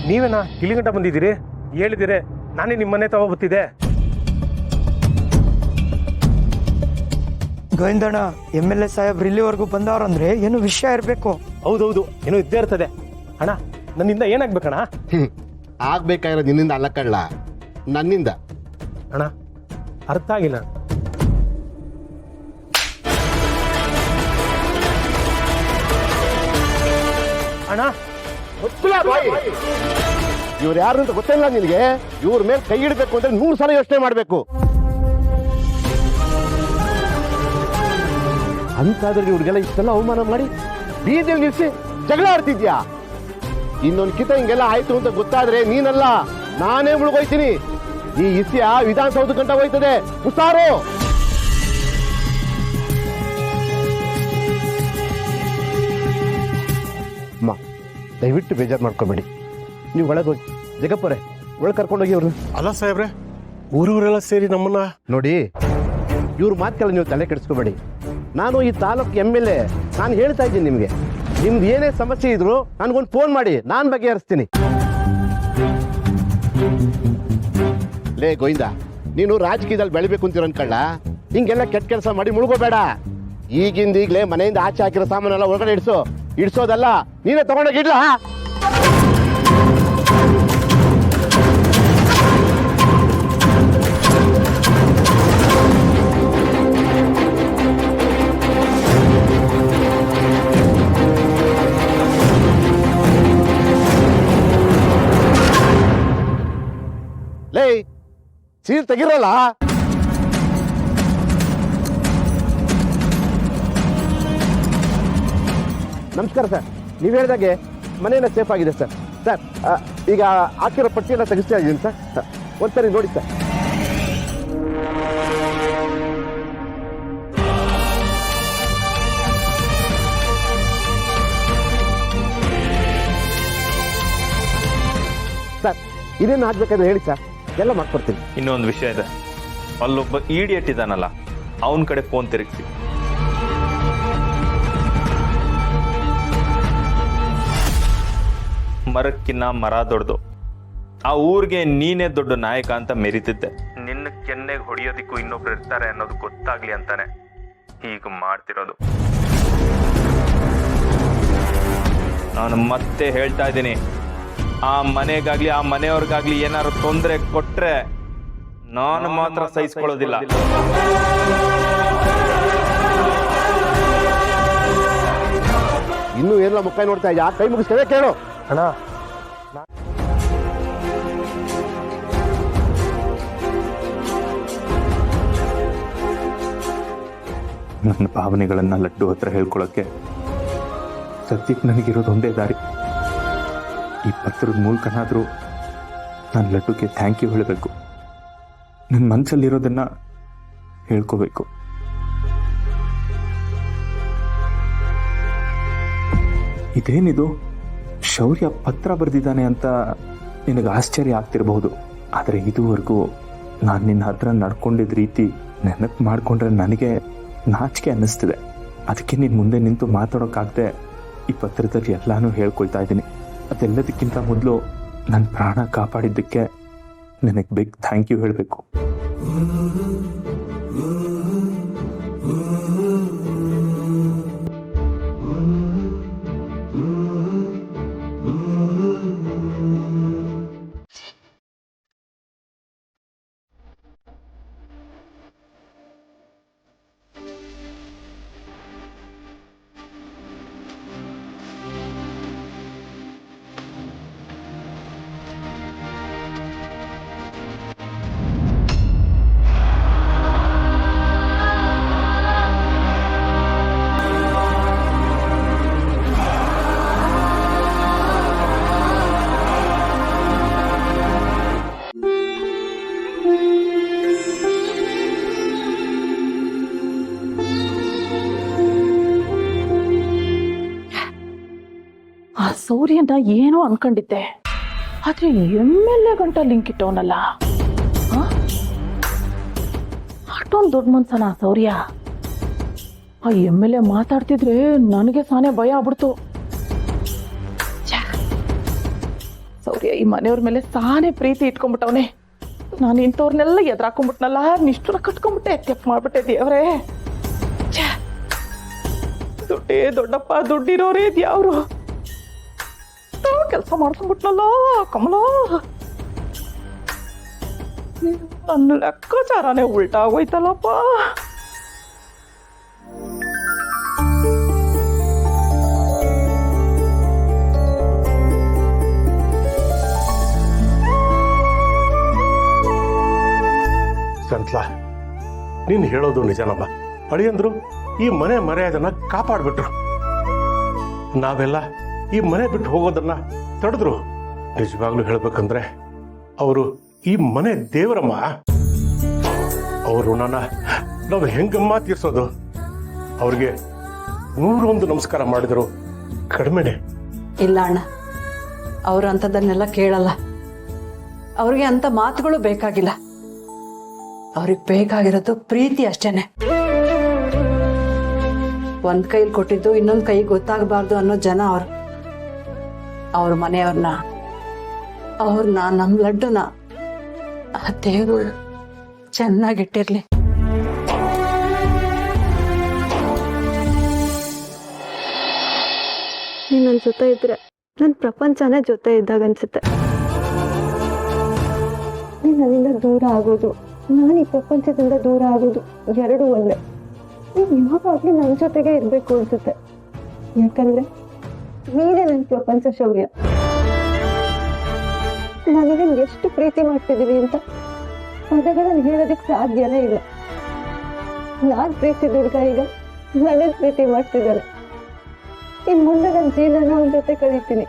ನೀವೇನಾ ಇಲ್ಲಿ ಗಂಟ ಬಂದಿದ್ದೀರಿ? ಹೇಳಿದಿರೆ ನಾನೇ ನಿಮ್ಮ ಮನೆ ತಗೋಬತ್ತಿದ್ದೆ. ಗೋವಿಂದಣ್ಣ, MLA ಸಾಹೇಬ್ರು ಇಲ್ಲಿವರೆಗೂ ಬಂದವ್ರಂದ್ರೆ ಏನು ವಿಷಯ ಇರಬೇಕು. ಹೌದೌದು, ಏನೋ ಇದ್ದೇ ಇರ್ತದೆ. ಅಣ್ಣ, ನನ್ನಿಂದ ಏನಾಗ್ಬೇಕಣ್ಣ? ಆಗ್ಬೇಕಾಗಿರೋ ನಿನ್ನಿಂದ ಅಲ್ಲ ಕಳ್ಳ, ನನ್ನಿಂದ. ಅಣ್ಣ, ಅರ್ಥ ಆಗಿಲ್ಲ. ಅಣ್ಣ, ಇವ್ರು ಯಾರು ಅಂತ ಗೊತ್ತಿಲ್ಲ ನಿನಗೆ? ಇವ್ರ ಮೇಲೆ ಕೈ ಇಡಬೇಕು ಅಂದ್ರೆ 100 ಸಲ ಯೋಚನೆ ಮಾಡ್ಬೇಕು. ಅಂತಾದ್ರೆ ಇವ್ರಿಗೆಲ್ಲ ಇಷ್ಟೆಲ್ಲ ಅವಮಾನ ಮಾಡಿ ಬೀದಿಯಲ್ಲಿ ನಿಲ್ಸಿ ಜಗಳ ಆಡ್ತಿದ್ಯಾ? ಇನ್ನೊಂದು ಕಿತ ಹಿಂಗೆಲ್ಲ ಆಯ್ತು ಅಂತ ಗೊತ್ತಾದ್ರೆ ನೀನಲ್ಲ, ನಾನೇ ಮುಳುಗೋಯ್ತೀನಿ. ಈ ಇಸ್ಯ ವಿಧಾನಸೌಧ ಗಂಟ ಹೋಯ್ತದೆ. ಹುಷಾರು. ಅಮ್ಮ, ದಯವಿಟ್ಟು ಬೇಜಾರು ಮಾಡ್ಕೊಬೇಡಿ. ನೀವು ಒಳಗೋಗಿ. ಜಗಪ್ಪರೇ, ಒಳಗೆ ಕರ್ಕೊಂಡೋಗಿ ಅವ್ರು. ಅಲ್ಲ ಸಾಹೇಬ್ರೆ, ಊರೂರೆಲ್ಲ ಸೇರಿ ನಮ್ಮನ್ನ ನೋಡಿ, ಇವ್ರ ಮಾತುಗಳ ನೀವು ತಲೆ ಕೆಡಿಸ್ಕೋಬೇಡಿ. ನಾನು ಈ ತಾಲೂಕು MLA. ನಾನು ಹೇಳ್ತಾ ಇದ್ದೀನಿ ನಿಮಗೆ, ನಿಮ್ದು ಏನೇ ಸಮಸ್ಯೆ ಇದ್ರು ನನಗೊಂದು ಫೋನ್ ಮಾಡಿ, ನಾನು ಬಗೆಹರಿಸ್ತೀನಿ. ಲೇ ಗೋವಿಂದ, ನೀನು ರಾಜಕೀಯದಲ್ಲಿ ಬೆಳಿಬೇಕು ಅಂತೀರ ಅನ್ಕಳ್ಳ. ಹಿಂಗೆಲ್ಲ ಕೆಟ್ಟ ಕೆಲಸ ಮಾಡಿ ಮುಳುಗೋಬೇಡ. ಈಗಿಂದೀಗ್ಲೇ ಮನೆಯಿಂದ ಆಚೆ ಹಾಕಿರೋ ಸಾಮಾನೆಲ್ಲ ಒಳಗಡೆ ಇಡ್ಸೋದಲ್ಲ, ನೀನೇ ತಗೊಂಡೋಗಿ ಇಡ್ಲಾ? ಲೇ, ಸೀಲ್ ತೆಗಿರಲ್ಲ. ನಮಸ್ಕಾರ ಸರ್. ನೀವು ಹೇಳಿದಾಗೆ ಮನೆಯೆಲ್ಲ ಸೇಫ್ ಆಗಿದೆ ಸರ್. ಸರ್, ಈಗ ಹಾಕಿರೋ ಪಟ್ಟಿಯೆಲ್ಲ ತೆಗಿಸ್ತಾ ಇದ್ದೀನಿ ಸರ್. ಒಂದ್ಸರಿ ನೋಡಿ ಸರ್. ಸರ್, ಇದೇನು ಹಾಕ್ಬೇಕಾದ್ರೆ ಹೇಳಿ ಸರ್, ಎಲ್ಲ ಮಾಡ್ಕೊಡ್ತೀನಿ. ಇನ್ನೊಂದು ವಿಷಯ ಇದೆ, ಅಲ್ಲೊಬ್ಬ ಈಡಿಯಟ್ ಇದ್ದಾನಲ್ಲ, ಅವನ ಕಡೆ ಫೋನ್ ತಿರುಗಿಸಿ. ಮರಕ್ಕಿನ್ನ ಮರ ದೊಡ್ಡದು, ಆ ಊರಿಗೆ ನೀನೇ ದೊಡ್ಡ ನಾಯಕ ಅಂತ ಮೆರೀತಿದ್ದೆ. ನಿನ್ನ ಕೆನ್ನೆಗೆ ಹೊಡೆಯೋದಿಕ್ಕೂ ಇನ್ನೊಬ್ರು ಇರ್ತಾರೆ ಅನ್ನೋದು ಗೊತ್ತಾಗ್ಲಿ ಅಂತಾನೆ ಹೀಗೆ ಮಾಡ್ತಿರೋದು. ನಾನು ಮತ್ತೆ ಹೇಳ್ತಾ ಇದ್ದೀನಿ, ಆ ಮನೆಗಾಗ್ಲಿ ಆ ಮನೆಯವ್ರಿಗಾಗ್ಲಿ ಏನಾದ್ರು ತೊಂದರೆ ಕೊಟ್ರೆ ನಾನು ಮಾತ್ರ ಸಹಿಸ್ಕೊಳ್ಳೋದಿಲ್ಲ. ಇನ್ನೂ ಎಲ್ಲ ಮುಖ ನೋಡ್ತಾ ಇದ್ಯಾ? ಕೈ ಮುಗಿಸ್ತೇವೆ, ಕೇಳು. ಅಣ್ಣ, ನನ್ನ ಭಾವನೆಗಳನ್ನ ಲಡ್ಡು ಹತ್ರ ಹೇಳ್ಕೊಳಕ್ಕೆ ಸದ್ಯಕ್ಕೆ ನನಗಿರೋದು ಒಂದೇ ದಾರಿ. ಈ ಪತ್ರದ ಮೂಲಕನಾದರೂ ನಾನು ಲಡ್ಡುಗೆ ಥ್ಯಾಂಕ್ ಯು ಹೇಳಬೇಕು. ನನ್ನ ಮನಸ್ಸಲ್ಲಿರೋದನ್ನ ಹೇಳ್ಕೋಬೇಕು. ಇದೇನಿದು, ಶೌರ್ಯ ಪತ್ರ ಬರೆದಿದ್ದಾನೆ ಅಂತ ನಿನಗೆ ಆಶ್ಚರ್ಯ ಆಗ್ತಿರಬಹುದು. ಆದರೆ ಇದುವರೆಗೂ ನಾನು ನಿನ್ನ ಹತ್ರ ನಡ್ಕೊಂಡಿದ್ದ ರೀತಿ ನೆನಪು ಮಾಡಿಕೊಂಡ್ರೆ ನನಗೆ ನಾಚಿಕೆ ಅನ್ನಿಸ್ತಿದೆ. ಅದಕ್ಕೆ ನೀನು ಮುಂದೆ ನಿಂತು ಮಾತಾಡೋಕ್ಕಾಗದೆ ಈ ಪತ್ರದಲ್ಲಿ ಎಲ್ಲಾನು ಹೇಳ್ಕೊಳ್ತಾ ಇದ್ದೀನಿ. ಅದೆಲ್ಲದಕ್ಕಿಂತ ಮೊದಲು ನನ್ನ ಪ್ರಾಣ ಕಾಪಾಡಿದ್ದಕ್ಕೆ ನನಗೆ ಬಿಗ್ ಥ್ಯಾಂಕ್ ಯು ಹೇಳಬೇಕು. ಸೂರ್ಯನ ಏನೋ ಅನ್ಕೊಂಡಿದ್ದೆ, ಆದ್ರೆ MLA ಗಂಟ ಲಿಂಕ್ ಇಟ್ಟವನಲ್ಲ. ಅಷ್ಟೊಂದು ದೊಡ್ಡ ಮನ್ಸನ ಸೌರ್ಯ. ಆ MLA ಮಾತಾಡ್ತಿದ್ರೆ ನನಗೆ ಸಾನೆ ಭಯ ಆಗ್ಬಿಡ್ತು. ಸೌರ್ಯ ಈ ಮನೆಯವ್ರ ಮೇಲೆ ಸಾನೆ ಪ್ರೀತಿ ಇಟ್ಕೊಂಡ್ಬಿಟ್ಟವನೆ. ನಾನು ಇಂಥವ್ರನ್ನೆಲ್ಲ ಎದುರಾಕೊಂಡ್ಬಿಟ್ನಲ್ಲ, ನಿಷ್ಠುರ ಕಟ್ಕೊಂಡ್ಬಿಟ್ಟೆ, ತೆಪ್ಪು ಮಾಡ್ಬಿಟ್ಟೆ ದೇವ್ರೆ. ದುಡ್ಡೇ ದೊಡ್ಡಪ್ಪ, ದುಡ್ಡಿರೋರೇ ಇದ್ಯಾವ್ರು ಕೆಲಸ ಮಾಡ್ಕೊಂಡ್ಬಿಟ್ನಲ್ಲ ಕಮಲ. ನನ್ನ ಲೆಕ್ಕಾಚಾರನೇ ಉಲ್ಟಾ ಆಗೋಯ್ತಲ್ಲಪ್ಪ. ಸಂತ್ಲಾ, ನೀನು ಹೇಳೋದು ನಿಜನಮ್ಮ. ಅಳಿಯಂದ್ರು ಈ ಮನೆ ಮರ್ಯಾದನ್ನ ಕಾಪಾಡ್ಬಿಟ್ರು. ನಾವೆಲ್ಲ ಈ ಮನೆ ಬಿಟ್ಟು ಹೋಗೋದನ್ನ ತಡೆದ್ರು. ನಿಜವಾಗ್ಲೂ ಹೇಳ್ಬೇಕಂದ್ರೆ ಅವರು ಈ ಮನೆ ದೇವರಮ್ಮ. ಅವ್ರ ಋಣನ ನಾವು ಹೆಂಗಮ್ಮ ತೀರ್ಸೋದು? ಅವ್ರಿಗೆ 101 ನಮಸ್ಕಾರ ಮಾಡಿದ್ರು ಕಡಿಮೆನೆ. ಇಲ್ಲ ಅಣ್ಣ, ಅವ್ರು ಅಂಥದ್ದನ್ನೆಲ್ಲ ಕೇಳಲ್ಲ. ಅವ್ರಿಗೆ ಅಂಥ ಮಾತುಗಳು ಬೇಕಾಗಿಲ್ಲ. ಅವ್ರಿಗೆ ಬೇಕಾಗಿರೋದು ಪ್ರೀತಿ ಅಷ್ಟೇನೆ. ಒಂದ್ ಕೈಲಿ ಕೊಟ್ಟಿದ್ದು ಇನ್ನೊಂದ್ ಕೈ ಗೊತ್ತಾಗಬಾರ್ದು ಅನ್ನೋ ಜನ ಅವ್ರ ಮನೆಯವ್ರನ್ನ, ನಮ್ ಲಡ್ಡುನ ದೇವರು ಚೆನ್ನಾಗಿಟ್ಟಿರ್ಲಿ. ನೀನ್ ನನ್ನ ಜೊತೆ ಇದ್ರೆ ನನ್ನ ಪ್ರಪಂಚನೇ ಜೊತೆ ಇದ್ದಾಗ ಅನ್ಸುತ್ತೆ. ನೀನ್ ನನ್ನಿಂದ ದೂರ ಆಗೋದು, ನಾನು ಈ ಪ್ರಪಂಚದಿಂದ ದೂರ ಆಗೋದು ಎರಡೂ ಒಂದೇ. ನೀನ್ ಯಾವಾಗ್ಲೂ ನನ್ನ ಜೊತೆಗೆ ಇರ್ಬೇಕು ಅನ್ಸುತ್ತೆ. ಯಾಕಂದ್ರೆ ನೀನೇ ನನ್ನ ಪ್ರಪಂಚ ಶೌರ್ಯ. ನಾನೀಗ ಎಷ್ಟು ಪ್ರೀತಿ ಮಾಡ್ತಿದೀವಿ ಅಂತ ಪದಗಳನ್ನು ಹೇಳೋದಕ್ಕೆ ಸಾಧ್ಯನೇ ಇಲ್ಲ. ನಾನ್ ಪ್ರೀತಿಸಿದ ಹುಡುಗ ಈಗ ನನ್ನ ಪ್ರೀತಿ ಮಾಡ್ತಿದ್ದಾನೆ. ಇನ್ ಮುಂದೆ ನನ್ನ ಜೀವನ ಅವನ ಜೊತೆ ಕಳೀತೀನಿ.